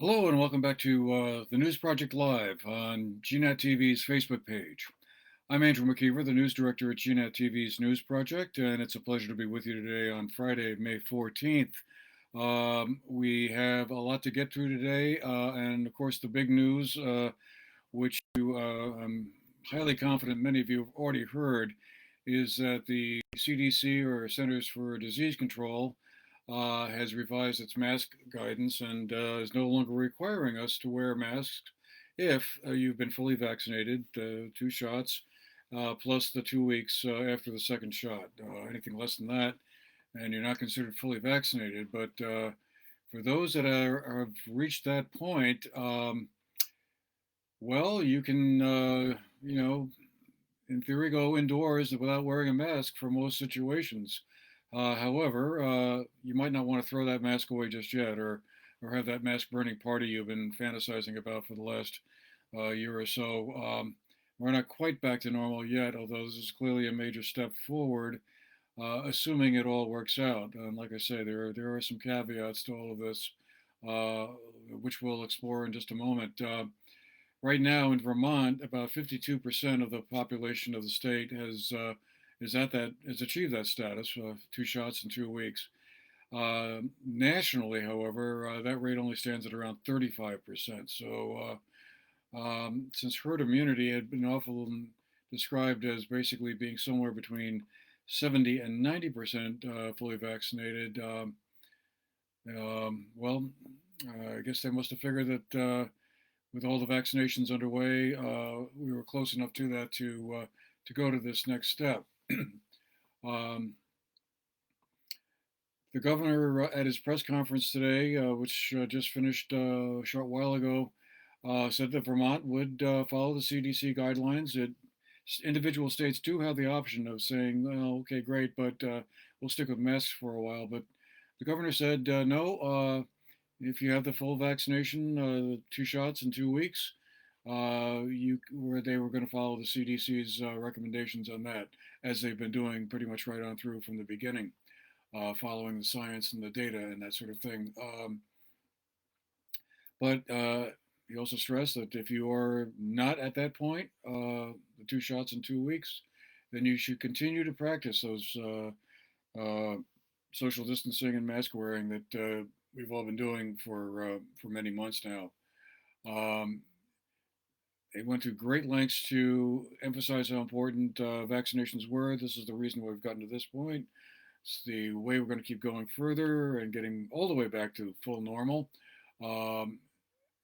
Hello and welcome back to the News Project Live on GNAT-TV's Facebook page. I'm Andrew McKeever, the news director at GNAT-TV's News Project, and it's a pleasure to be with you today on Friday, May 14th. We have a lot to get through today, and of course the big news, which I'm highly confident many of you have already heard, is that the CDC, or Centers for Disease Control, has revised its mask guidance and is no longer requiring us to wear masks if you've been fully vaccinated, 2 shots, plus the 2 weeks after the second shot. Anything less than that, and you're not considered fully vaccinated. But for those that have reached that point, well, you can, in theory, go indoors without wearing a mask for most situations. However, you might not want to throw that mask away just yet, or have that mask burning party you've been fantasizing about for the last year or so. We're not quite back to normal yet, although this is clearly a major step forward, assuming it all works out. And like I say, there are some caveats to all of this, uh, which we'll explore in just a moment. Right now in Vermont, about 52% of the population of the state has achieved that status, 2 shots in 2 weeks. Nationally, however, that rate only stands at around 35%. So, since herd immunity had been often described as basically being somewhere between 70 and 90% fully vaccinated, well, I guess they must have figured that with all the vaccinations underway, we were close enough to that to go to this next step. um, the governor at his press conference today, which just finished a short while ago, said that Vermont would follow the CDC guidelines. Individual states do have the option of saying, well, okay, great, but we'll stick with masks for a while. But the governor said, no, if you have the full vaccination, 2 shots in 2 weeks, they were going to follow the CDC's recommendations on that, as they've been doing pretty much right on through from the beginning, following the science and the data and that sort of thing. But he also stressed that if you are not at that point, the 2 shots in 2 weeks, then you should continue to practice those social distancing and mask wearing that we've all been doing for many months now. Um, they went to great lengths to emphasize how important vaccinations were. This is the reason why we've gotten to this point. It's the way we're going to keep going further and getting all the way back to full normal. Um,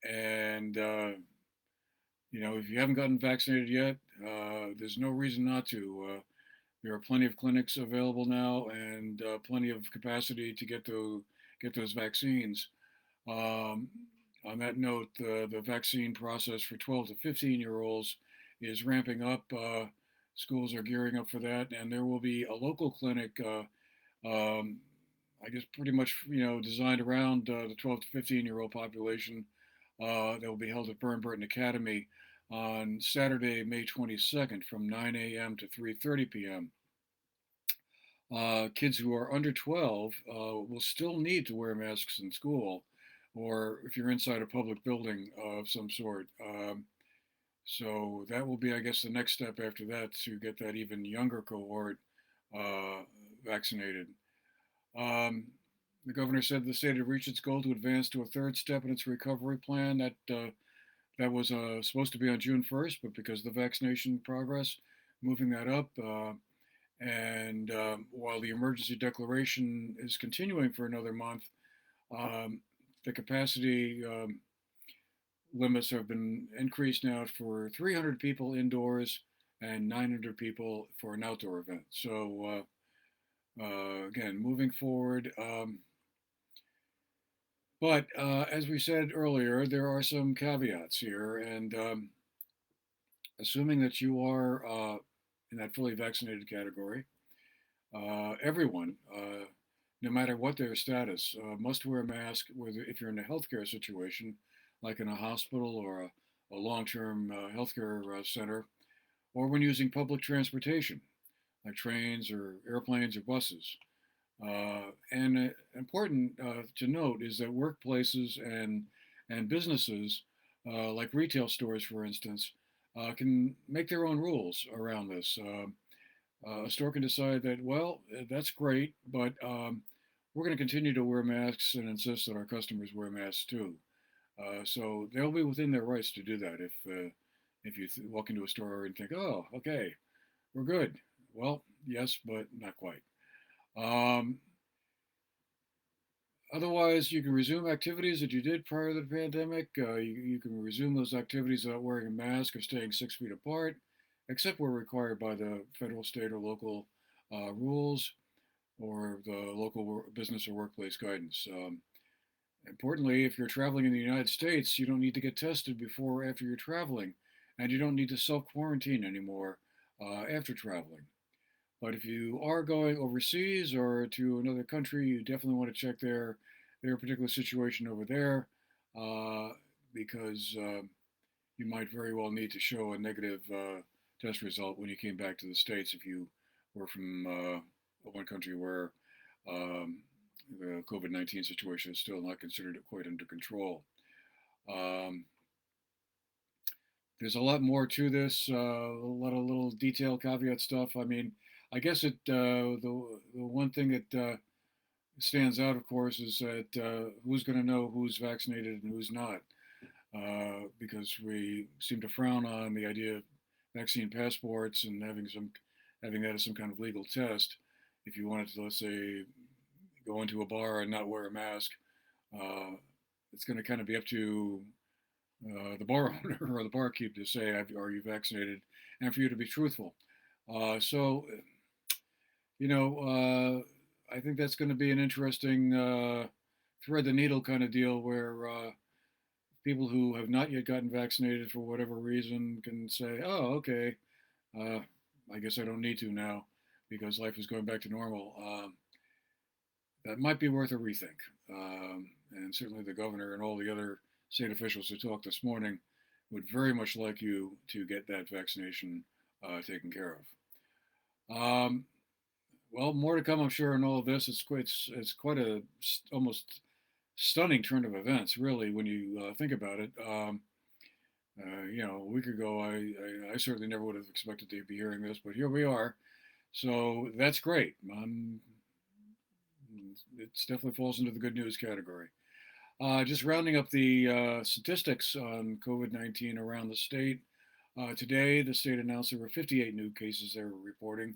and if you haven't gotten vaccinated yet, there's no reason not to. There are plenty of clinics available now, and plenty of capacity to get those vaccines. Um, on that note, the vaccine process for 12 to 15-year-olds is ramping up. Schools are gearing up for that, and there will be a local clinic, I guess pretty much designed around the 12 to 15-year-old population, that will be held at Burn Academy on Saturday, May 22nd from 9 a.m. to 3:30 p.m. Kids who are under 12 will still need to wear masks in school, or if you're inside a public building of some sort. So that will be, I guess, the next step after that, to get that even younger cohort uh, vaccinated. Um, the governor said the state had reached its goal to advance to a third step in its recovery plan. That was supposed to be on June 1st, but because of the vaccination progress, moving that up. And while the emergency declaration is continuing for another month, um, the capacity limits have been increased now for 300 people indoors and 900 people for an outdoor event. So again, moving forward. But as we said earlier, there are some caveats here, and assuming that you are in that fully vaccinated category, everyone, no matter what their status, must wear a mask. Whether if you're in a healthcare situation, like in a hospital or a long-term healthcare center, or when using public transportation, like trains or airplanes or buses. And important to note is that workplaces and And businesses, like retail stores, for instance, can make their own rules around this. A store can decide that, well, that's great, but we're going to continue to wear masks and insist that our customers wear masks too. So they'll be within their rights to do that if you walk into a store and think, oh, okay, we're good. Well, yes, but not quite. Um, Otherwise, you can resume activities that you did prior to the pandemic. You can resume those activities without wearing a mask or staying 6 feet apart, except where required by the federal, state, or local rules or the local business or workplace guidance. Importantly, if you're traveling in the United States, you don't need to get tested before or after you're traveling, and you don't need to self quarantine anymore after traveling. But if you are going overseas or to another country, you definitely want to check their particular situation over there uh, because you might very well need to show a negative test result when you came back to the States if you were from one country where um, the COVID-19 situation is still not considered quite under control. Um, there's a lot more to this, a lot of little detail caveat stuff. I mean, I guess the one thing that stands out, of course, is that who's going to know who's vaccinated and who's not, because we seem to frown on the idea of vaccine passports and having that as some kind of legal test. If you wanted to, let's say, go into a bar and not wear a mask, uh, it's going to kind of be up to the bar owner or the barkeep to say, "Are you vaccinated?" and for you to be truthful. So, I think that's going to be an interesting thread the needle kind of deal where people who have not yet gotten vaccinated for whatever reason can say, "Oh, okay, uh, I guess I don't need to now because life is going back to normal." That might be worth a rethink. And certainly the governor and all the other state officials who talked this morning would very much like you to get that vaccination taken care of. Well, more to come, I'm sure, in all of this. It's quite a almost stunning turn of events, really, when you think about it. A week ago, I certainly never would have expected to be hearing this, but here we are. So that's great. It definitely falls into the good news category. Just rounding up the statistics on COVID 19 around the state. Today, the state announced there were 58 new cases they were reporting.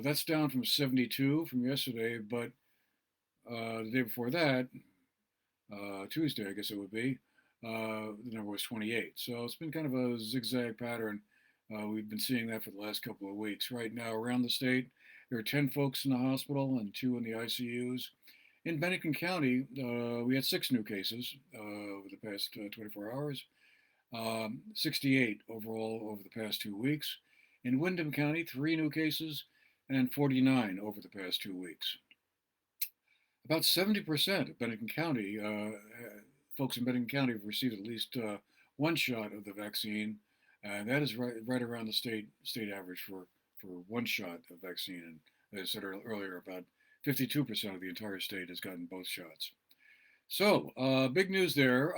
That's down from 72 from yesterday, but the day before that, Tuesday, I guess it would be, the number was 28. So it's been kind of a zigzag pattern. We've been seeing that for the last couple of weeks. Right now, around the state, there are 10 folks in the hospital and 2 in the ICUs. In Bennington County, we had 6 new cases over the past 24 hours, 68 overall over the past 2 weeks. In Windham County, 3 new cases and 49 over the past 2 weeks. About 70% of Bennington County, folks in Bennington County have received at least one shot of the vaccine, and that is right around the state average for one shot of vaccine. And as I said earlier, about 52% of the entire state has gotten both shots. So, big news there.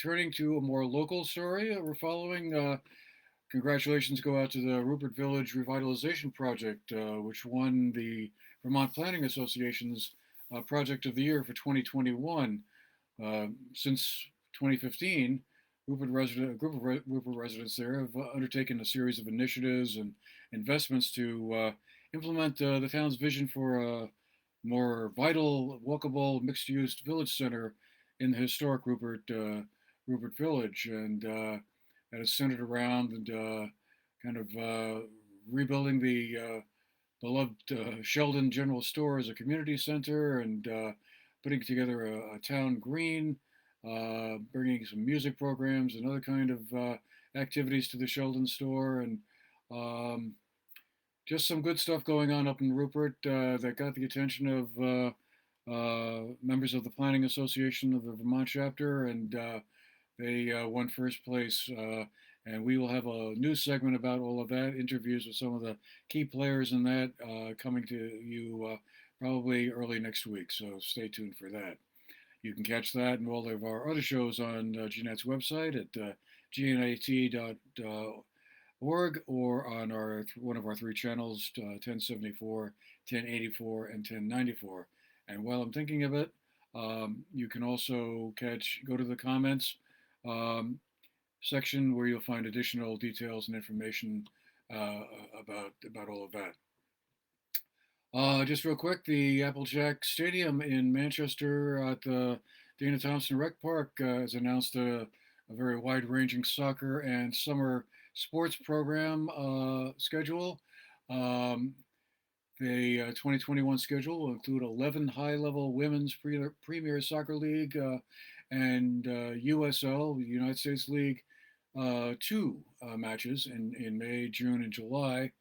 Turning to a more local story, we're following. Congratulations go out to the Rupert Village Revitalization Project, which won the Vermont Planning Association's Project of the Year for 2021. Since 2015, a group of Rupert residents there have undertaken a series of initiatives and investments to implement the town's vision for a more vital, walkable, mixed-use village center in the historic Rupert Village, and that is centered around and kind of rebuilding the beloved Sheldon General Store as a community center and putting together a town green, bringing some music programs and other kind of activities to the Sheldon store, and um, just some good stuff going on up in Rupert that got the attention of members of the Planning Association of the Vermont chapter, and they won first place. And we will have a news segment about all of that, interviews with some of the key players in that coming to you probably early next week. So stay tuned for that. You can catch that and all of our other shows on GNAT's website at gnat.org or on one of our three channels, 1074, 1084, and 1094. And while I'm thinking of it, you can also go to the comments um, section where you'll find additional details and information about all of that. Just real quick, the Applejack Stadium in Manchester at the Dana Thompson Rec Park has announced a very wide-ranging soccer and summer sports program schedule. Um, the 2021 schedule will include 11 high-level women's Premier Soccer League and USL, United States League, two matches in May, June, and July.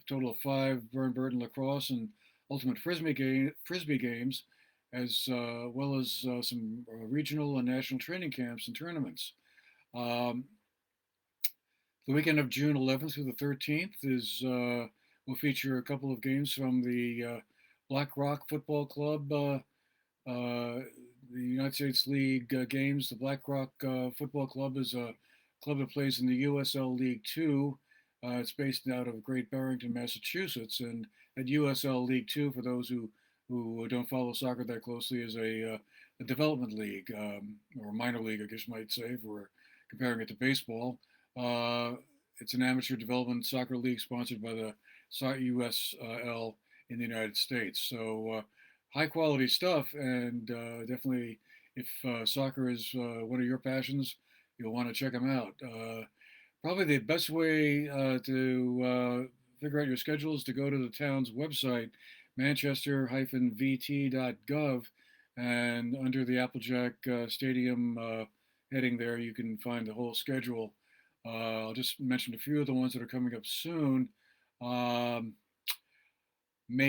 Total of 5 Burton lacrosse and ultimate frisbee games, as well as some regional and national training camps and tournaments. Um, the weekend of June 11th through the 13th will feature a couple of games from the Black Rock Football Club, the United States League games. The Black Rock Football Club is a club that plays in the USL League Two. It's based out of Great Barrington, Massachusetts, and at USL League Two, for those who don't follow soccer that closely, is a development league or minor league, I guess you might say, if we're comparing it to baseball. It's an amateur development soccer league sponsored by the USL in the United States. So high quality stuff, and definitely if soccer is one of your passions, you'll want to check them out. Probably the best way to figure out your schedule is to go to the town's website, manchester-vt.gov, and under the Applejack Stadium heading there, you can find the whole schedule. I'll just mention a few of the ones that are coming up soon. May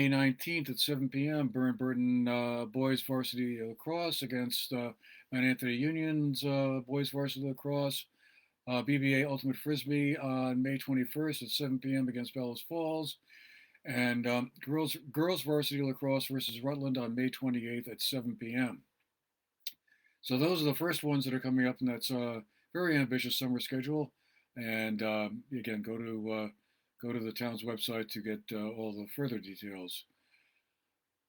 19th at 7 p.m., Burton boys varsity lacrosse against Mount Anthony Union's boys varsity lacrosse. BBA Ultimate Frisbee on May 21st at 7 p.m. against Bellows Falls. And girls varsity lacrosse versus Rutland on May 28th at 7 p.m. So those are the first ones that are coming up, and that's a very ambitious summer schedule. And again, go to the town's website to get all the further details.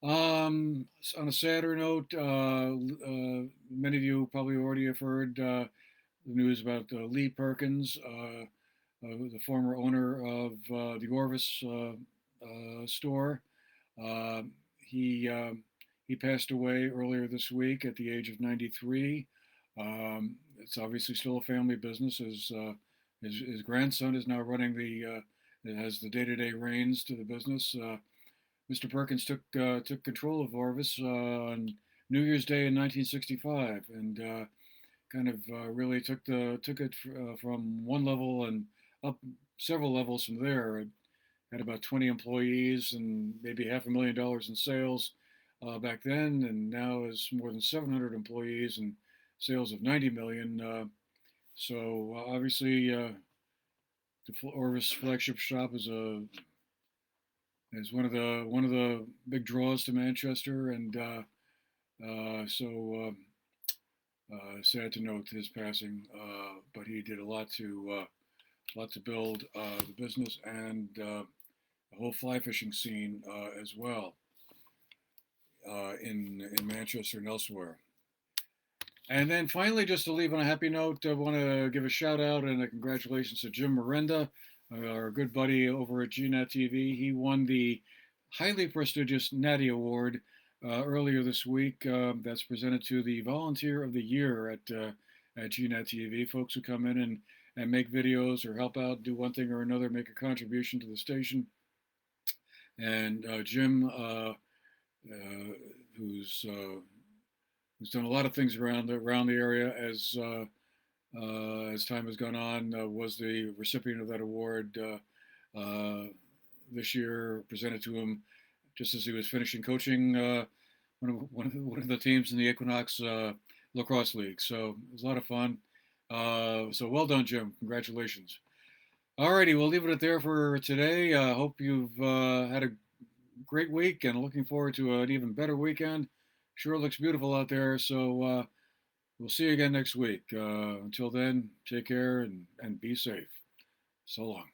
On a sadder note, many of you probably already have heard the news about Lee Perkins, the former owner of the Orvis store. He passed away earlier this week at the age of 93. It's obviously still a family business. His grandson is now running has the day-to-day reins to the business. Mr. Perkins took control of Orvis on New Year's Day in 1965, and kind of really took it from one level and up several levels from there. It had about 20 employees and maybe $500,000 in sales back then, and now has more than 700 employees and sales of 90 million. So obviously, the Orvis flagship shop is one of the big draws to Manchester, and sad to note his passing. But he did a lot to build the business and the whole fly fishing scene as well in Manchester and elsewhere. And then finally, just to leave on a happy note, I want to give a shout out and a congratulations to Jim Miranda, our good buddy over at GNAT-TV. He won the highly prestigious Natty Award earlier this week. That's presented to the Volunteer of the Year at GNAT-TV, folks who come in and make videos or help out, do one thing or another, make a contribution to the station. And Jim, who's done a lot of things around the area as time has gone on, was the recipient of that award this year, presented to him just as he was finishing coaching one of the teams in the Equinox Lacrosse League. So it was a lot of fun. So well done, Jim. Congratulations. Alrighty, we'll leave it there for today. Hope you've had a great week and looking forward to an even better weekend. Sure looks beautiful out there. So we'll see you again next week. Until then, take care and be safe. So long.